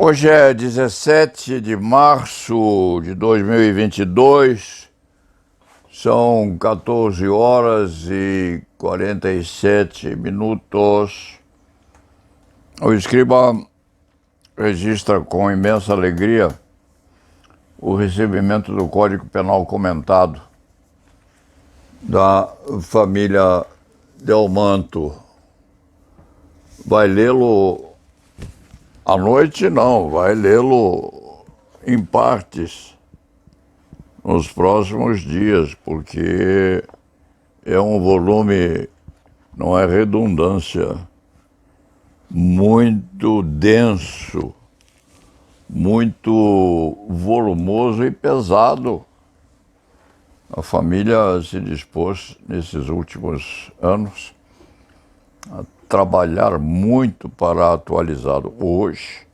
Hoje é 17 de março de 2022, são 14 horas e 47 minutos. O escriba registra com imensa alegria o recebimento do Código Penal comentado da família Delmanto. Vai lê-lo à noite? Não, vai lê-lo em partes nos próximos dias, porque é um volume, não é redundância, muito denso, muito volumoso e pesado. A família se dispôs, nesses últimos anos, a trabalhar muito para atualizá-lo. Hoje,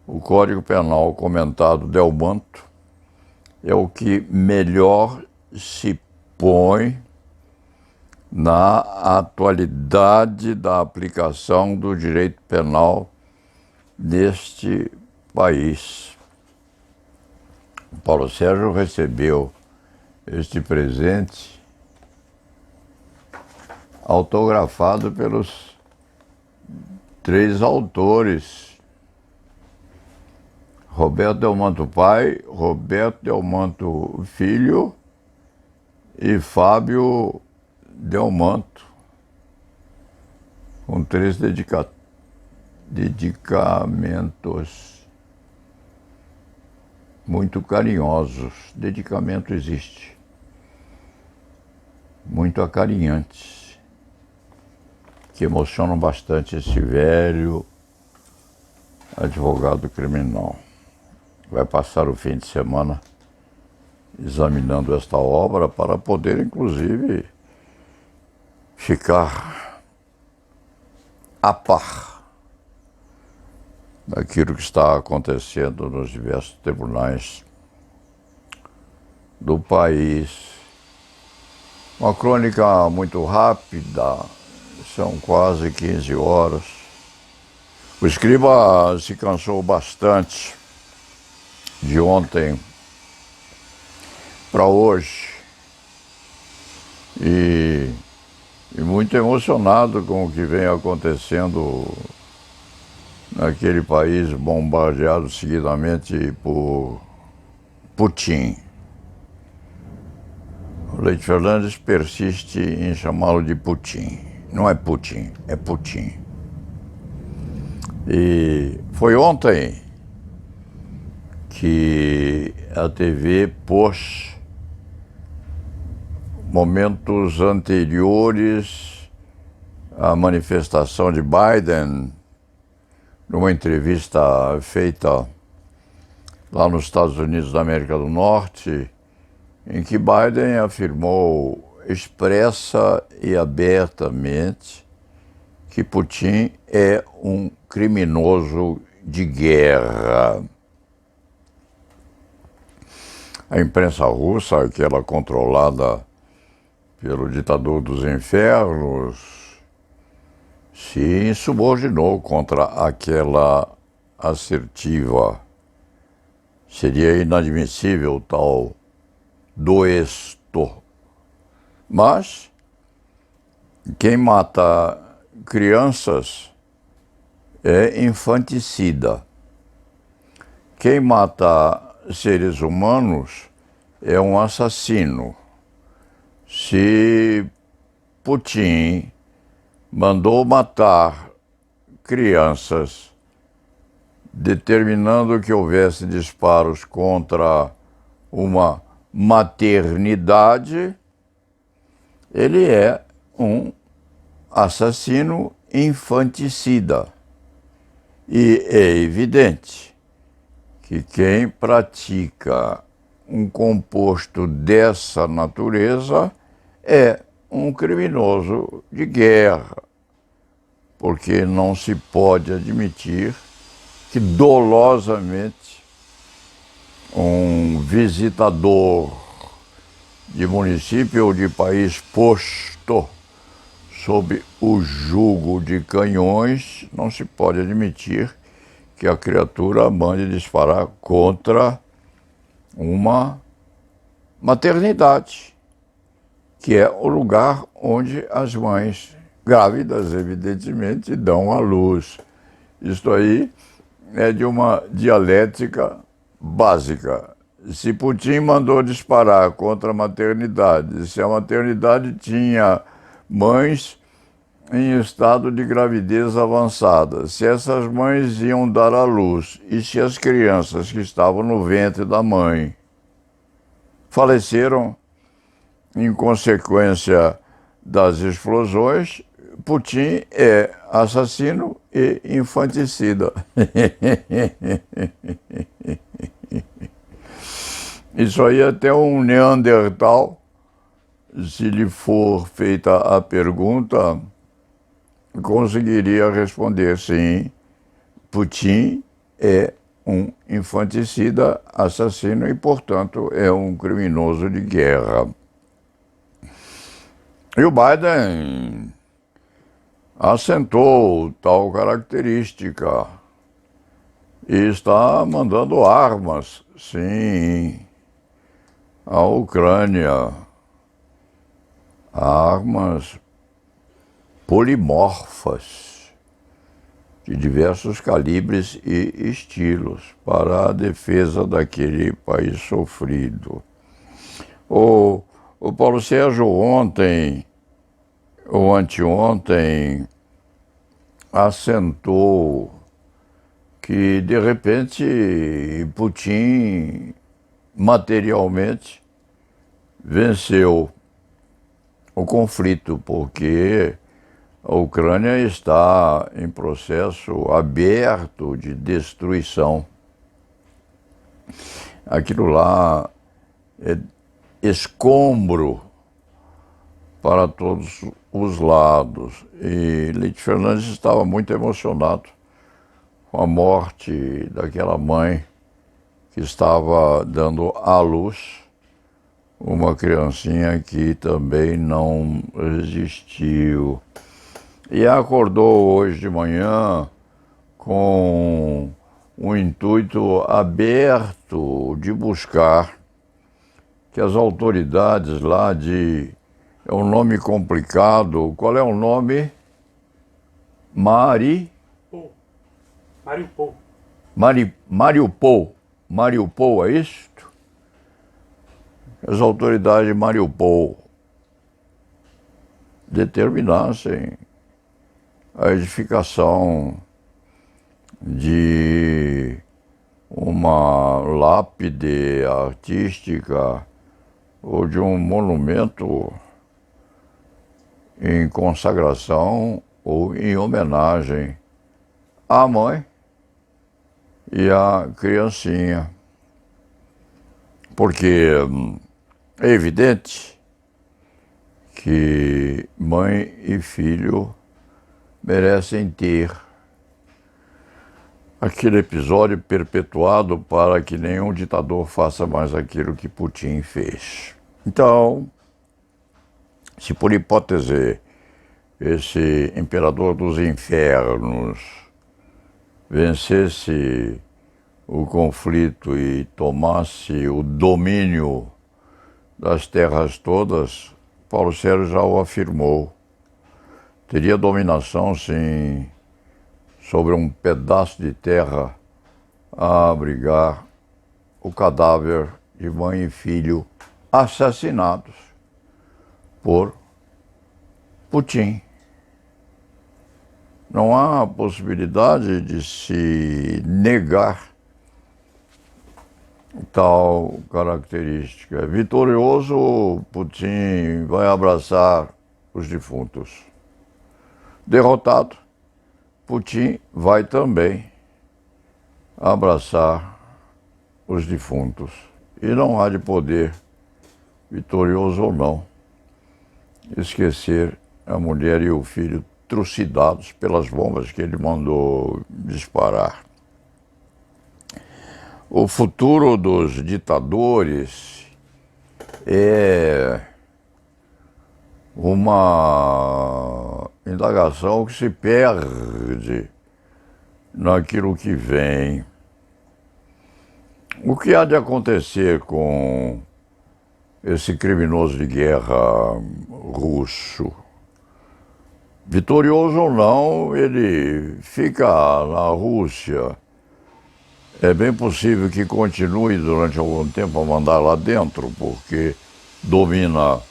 o Código Penal comentado Delmanto é o que melhor se põe na atualidade da aplicação do direito penal neste país. Paulo Sérgio recebeu este presente autografado pelos 3 autores: Roberto Delmanto pai, Roberto Delmanto filho e Fábio Delmanto, com 3 dedicamentos muito carinhosos. Dedicamento existe, muito acarinhantes, que emocionam bastante esse velho advogado criminal. Vai passar o fim de semana examinando esta obra para poder, inclusive, ficar a par daquilo que está acontecendo nos diversos tribunais do país. Uma crônica muito rápida, são quase 15 horas. O escriba se cansou bastante de ontem para hoje e muito emocionado com o que vem acontecendo naquele país bombardeado seguidamente por Putin. O Leite Fernandes persiste em chamá-lo de Putin. Não é Putin, é Putin. E foi ontem que a TV pôs momentos anteriores à manifestação de Biden, numa entrevista feita lá nos Estados Unidos da América do Norte, em que Biden afirmou expressa e abertamente que Putin é um criminoso de guerra. A imprensa russa, aquela controlada pelo ditador dos infernos, se insubordinou contra aquela assertiva. Seria inadmissível tal doesto. Mas quem mata crianças é infanticida. Quem mata seres humanos é um assassino. Se Putin mandou matar crianças, determinando que houvesse disparos contra uma maternidade, ele é um assassino infanticida. E é evidente que quem pratica um composto dessa natureza é um criminoso de guerra, porque não se pode admitir que dolosamente um visitador de município ou de país posto sob o jugo de canhões, não se pode admitir que a criatura mande disparar contra uma maternidade, que é o lugar onde as mães grávidas, evidentemente, dão à luz. Isto aí é de uma dialética básica. Se Putin mandou disparar contra a maternidade, se a maternidade tinha mães em estado de gravidez avançada, se essas mães iam dar à luz e se as crianças que estavam no ventre da mãe faleceram em consequência das explosões, Putin é assassino e infanticida. Isso aí até um Neandertal, se lhe for feita a pergunta, conseguiria responder sim. Putin é um infanticida, assassino e, portanto, é um criminoso de guerra. E o Biden acentou tal característica e está mandando armas, sim, à Ucrânia. Armas polimorfas, de diversos calibres e estilos, para a defesa daquele país sofrido. O Paulo Sérgio ontem, ou anteontem, assentou que, de repente, Putin materialmente venceu o conflito, porque a Ucrânia está em processo aberto de destruição. Aquilo lá é escombro para todos os lados. E Leite Fernandes estava muito emocionado com a morte daquela mãe que estava dando à luz uma criancinha que também não resistiu. E acordou hoje de manhã com um intuito aberto de buscar que as autoridades lá de... É um nome complicado. Qual é o nome? Mariupol. Mariupol. Mariupol, é isso? As autoridades de Mariupol determinassem a edificação de uma lápide artística ou de um monumento em consagração ou em homenagem à mãe e à criancinha. Porque é evidente que mãe e filho merecem ter aquele episódio perpetuado para que nenhum ditador faça mais aquilo que Putin fez. Então, se por hipótese esse imperador dos infernos vencesse o conflito e tomasse o domínio das terras todas, Paulo Sérgio já o afirmou. Teria dominação, sim, sobre um pedaço de terra a abrigar o cadáver de mãe e filho assassinados por Putin. Não há possibilidade de se negar tal característica. Vitorioso, Putin vai abraçar os defuntos. Derrotado, Putin vai também abraçar os defuntos. E não há de poder, vitorioso ou não, esquecer a mulher e o filho trucidados pelas bombas que ele mandou disparar. O futuro dos ditadores é uma indagação que se perde naquilo que vem. O que há de acontecer com esse criminoso de guerra russo? Vitorioso ou não, ele fica na Rússia. É bem possível que continue durante algum tempo a mandar lá dentro, porque domina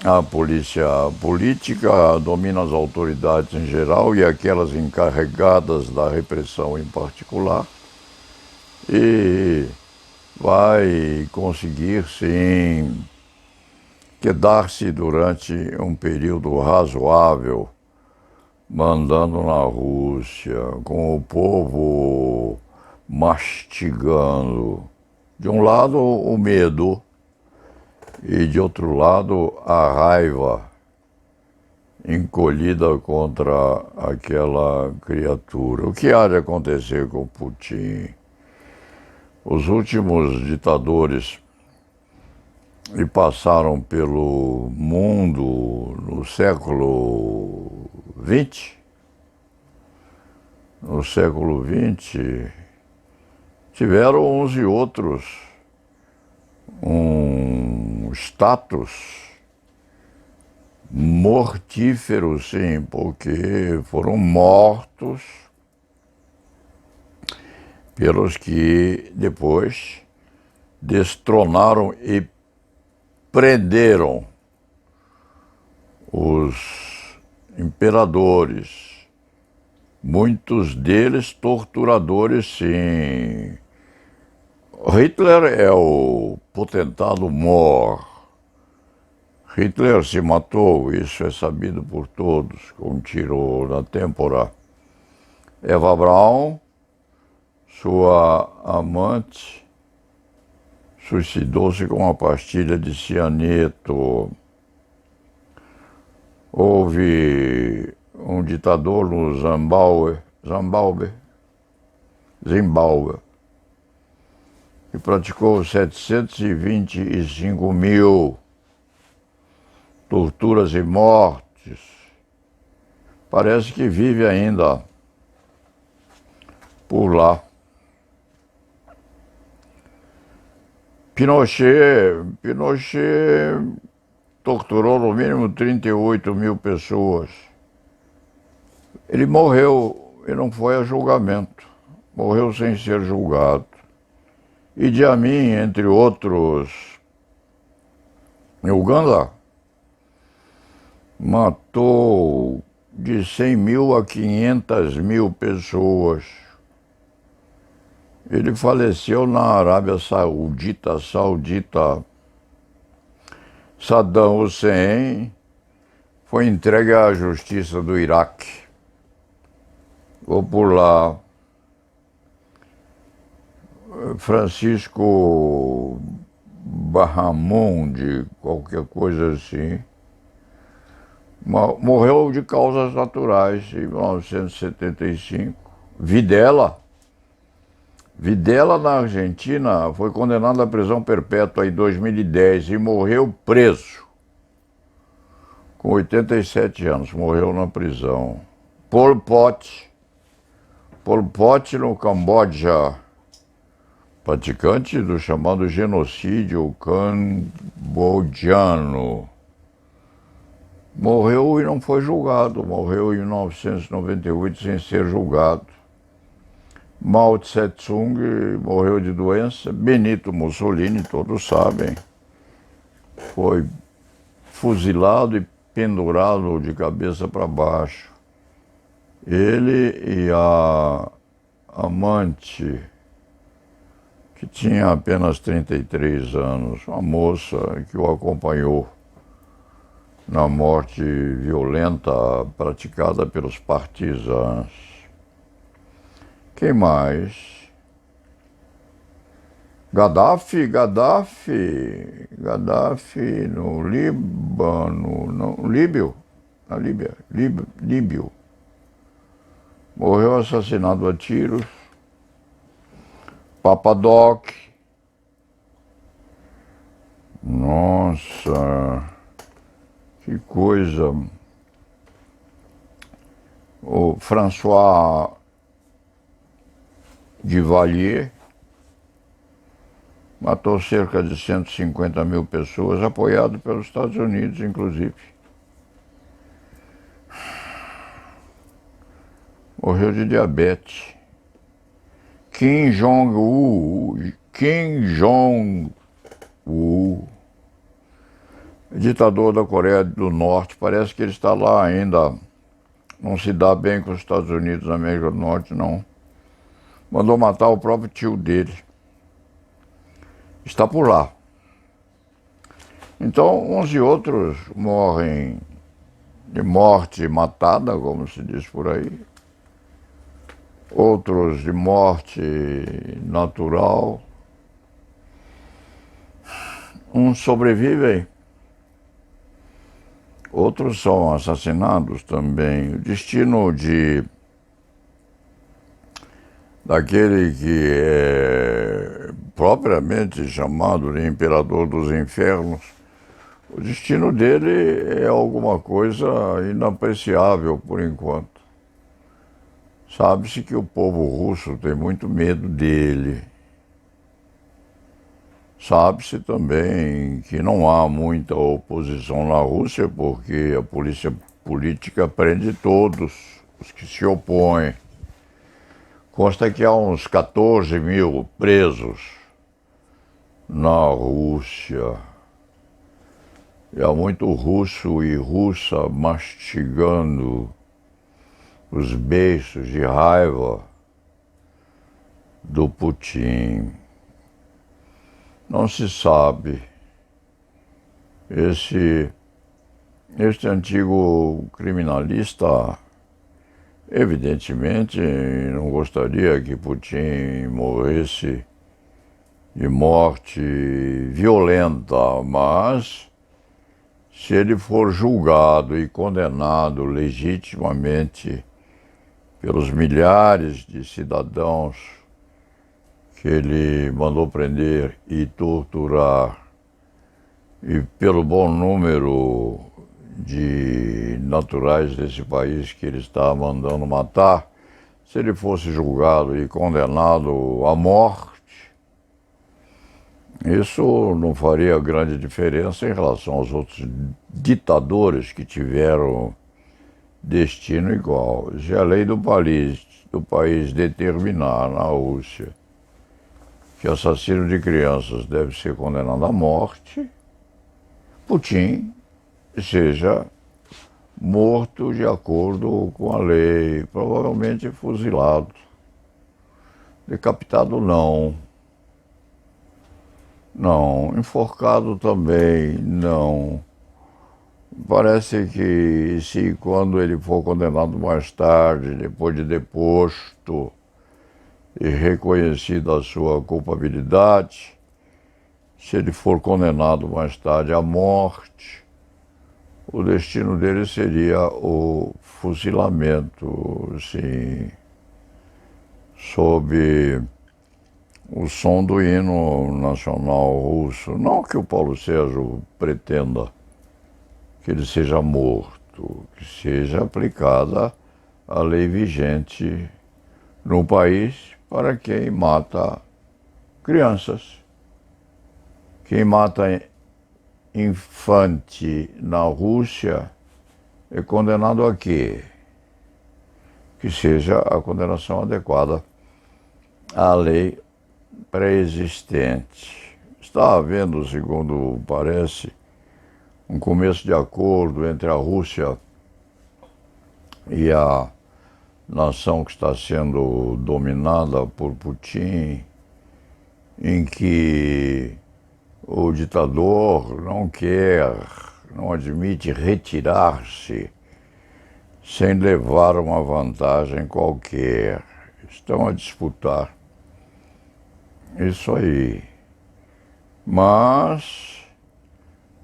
a polícia política, domina as autoridades em geral e aquelas encarregadas da repressão em particular. E vai conseguir, sim, quedar-se durante um período razoável, mandando na Rússia, com o povo mastigando. De um lado, o medo, e de outro lado, a raiva encolhida contra aquela criatura. O que há de acontecer com Putin? Os últimos ditadores que passaram pelo mundo no século XX, tiveram uns e outros um status mortífero, sim, porque foram mortos pelos que depois destronaram e prenderam os imperadores, muitos deles torturadores, sim. Hitler é o potentado mor. Hitler se matou, isso é sabido por todos, com um tiro na têmpora. Eva Braun, sua amante, suicidou-se com uma pastilha de cianeto. Houve um ditador no Zimbábue, que praticou 725 mil torturas e mortes. Parece que vive ainda por lá. Pinochet torturou no mínimo 38 mil pessoas. Ele morreu e não foi a julgamento. Morreu sem ser julgado. Idi Amin, entre outros, em Uganda, matou de 100 mil a 500 mil pessoas. Ele faleceu na Arábia Saudita. Saddam Hussein foi entregue à justiça do Iraque. Vou por lá. Francisco Bahamonde, qualquer coisa assim, morreu de causas naturais em 1975. Videla, na Argentina, foi condenado à prisão perpétua em 2010 e morreu preso. Com 87 anos, morreu na prisão. Pol Pot no Camboja, praticante do chamado genocídio cambodjano. Morreu e não foi julgado, morreu em 1998 sem ser julgado. Mao Tse-tung morreu de doença. Benito Mussolini, todos sabem, foi fuzilado e pendurado de cabeça para baixo. Ele e a amante, que tinha apenas 33 anos, uma moça que o acompanhou na morte violenta praticada pelos partisãs. Quem mais? Gaddafi no Líbano, Líbio. Morreu assassinado a tiros. Papadoc. Nossa, que coisa. O François Duvalier, matou cerca de 150 mil pessoas, apoiado pelos Estados Unidos, inclusive. Morreu de diabetes. Kim Jong-un, ditador da Coreia do Norte, parece que ele está lá ainda, não se dá bem com os Estados Unidos da América do Norte, não. Mandou matar o próprio tio dele. Está por lá. Então, uns e outros morrem de morte matada, como se diz por aí. Outros de morte natural. Uns sobrevivem. Outros são assassinados também. O destino daquele que é propriamente chamado de Imperador dos Infernos, o destino dele é alguma coisa inapreciável por enquanto. Sabe-se que o povo russo tem muito medo dele. Sabe-se também que não há muita oposição na Rússia, porque a polícia política prende todos os que se opõem. Consta que há uns 14 mil presos na Rússia. E há muito russo e russa mastigando os beiços de raiva do Putin. Não se sabe. Este antigo criminalista, evidentemente, não gostaria que Putin morresse de morte violenta, mas se ele for julgado e condenado legitimamente pelos milhares de cidadãos que ele mandou prender e torturar, e pelo bom número de naturais desse país que ele está mandando matar, se ele fosse julgado e condenado à morte, isso não faria grande diferença em relação aos outros ditadores que tiveram destino igual. Se a lei do país determinar na Rússia que assassino de crianças deve ser condenado à morte, Putin seja morto de acordo com a lei, provavelmente fuzilado. Decapitado não. Não. Enforcado também não. Parece que se quando ele for condenado mais tarde, depois de deposto e reconhecida a sua culpabilidade, se ele for condenado mais tarde à morte, o destino dele seria o fuzilamento, sim, sob o som do hino nacional russo. Não que o Paulo Sérgio pretenda que ele seja morto, que seja aplicada a lei vigente no país para quem mata crianças. Quem mata infante na Rússia é condenado a quê? Que seja a condenação adequada à lei pré-existente. Está havendo, segundo parece, um começo de acordo entre a Rússia e a nação que está sendo dominada por Putin, em que o ditador não admite retirar-se sem levar uma vantagem qualquer. Estão a disputar isso aí. Mas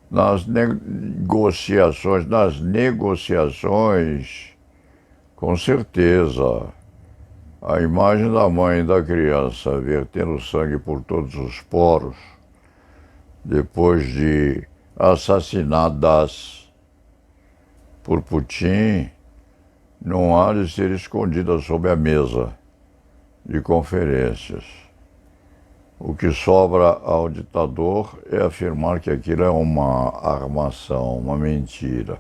nas negociações, com certeza, a imagem da mãe e da criança vertendo sangue por todos os poros, depois de assassinadas por Putin, não há de ser escondida sob a mesa de conferências. O que sobra ao ditador é afirmar que aquilo é uma armação, uma mentira.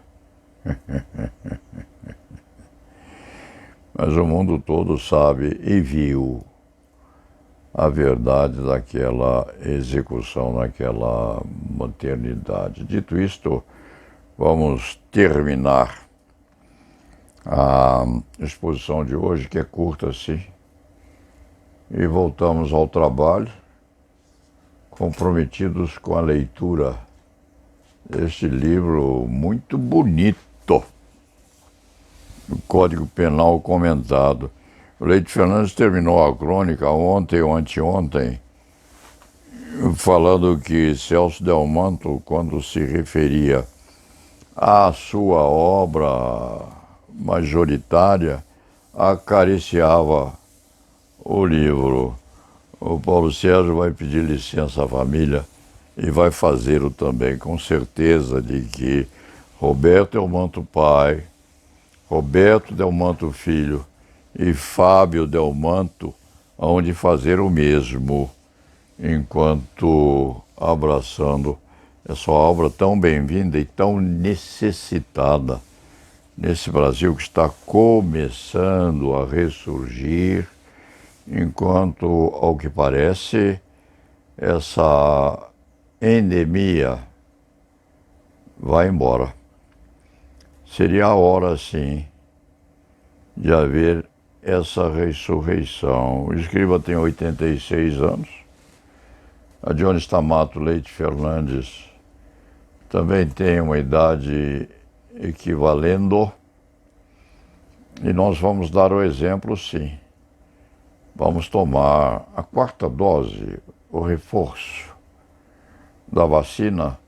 Mas o mundo todo sabe e viu a verdade daquela execução naquela maternidade. Dito isto, vamos terminar a exposição de hoje, que é curta assim, e voltamos ao trabalho, comprometidos com a leitura deste livro muito bonito, o Código Penal Comentado. O Leite Fernandes terminou a crônica ontem ou anteontem, falando que Celso Delmanto, quando se referia à sua obra majoritária, acariciava o livro. O Paulo Sérgio vai pedir licença à família e vai fazê-lo também, com certeza de que Roberto Delmanto pai, Roberto Delmanto filho e Fábio Delmanto hão de fazer o mesmo, enquanto abraçando essa obra tão bem-vinda e tão necessitada nesse Brasil que está começando a ressurgir, enquanto, ao que parece, essa endemia vai embora. Seria a hora, sim, de haver essa ressurreição. O escriba tem 86 anos, a Jones Tamato Leite Fernandes também tem uma idade equivalendo, e nós vamos dar o exemplo, sim. Vamos tomar a 4ª dose, o reforço da vacina,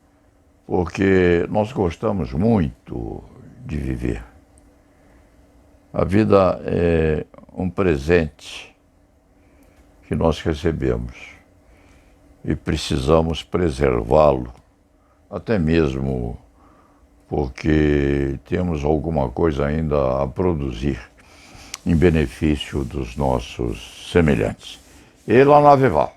porque nós gostamos muito de viver. A vida é um presente que nós recebemos e precisamos preservá-lo, até mesmo porque temos alguma coisa ainda a produzir em benefício dos nossos semelhantes. E lá na Viva.